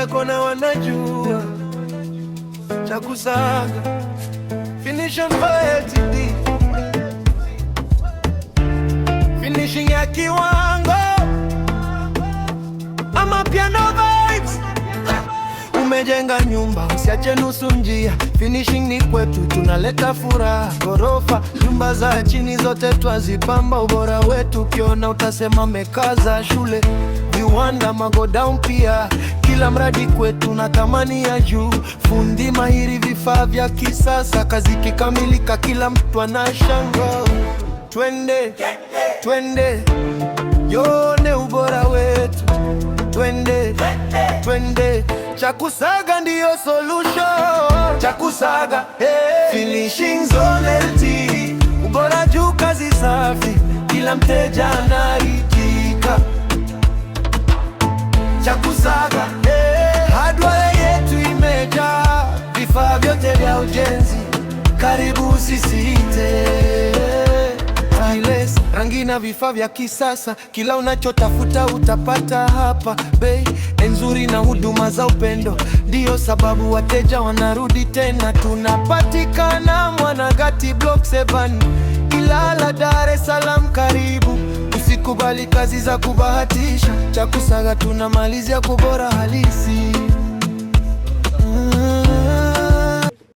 kila kona wanajua. Chakusaga Finishing Fire LTD, finishing ya kiwango ama piano vibes. Umejenga nyumba usiache nusu njia, finishing ni kwetu, tunaleta furaha. Ghorofa, nyumba za chini zote twazipamba, ubora wetu ukiona utasema mekaza. Shule, viwanda, magodown pia, kila mradi kwetu na thamani ya juu. Fundi mahiri, vifaa vya kisasa, kazi kikamilika kila mtu anashangaa. Twende, twende, yone ubora wetu. Twende, twende, Chakusaga ndiyo solution. Chakusaga, Finishing Zone LTD, ubora juu, kazi safi, kila mteja anaridhika. Chakusaga, hardware yetu imejaa, vifaa vyote vya ujenzi, karibu usisite. Rangi na vifaa vya kisasa, kila unachotafuta utapata hapa. Bei nzuri na huduma za upendo, ndiyo sababu wateja wanarudi tena. Tunapatikana Mwanagati Block 7, Ilala, Dar es Salaam, karibu. Usikubali kazi za kubahatisha, Chakusaga tunamalizia kwa bora halisi.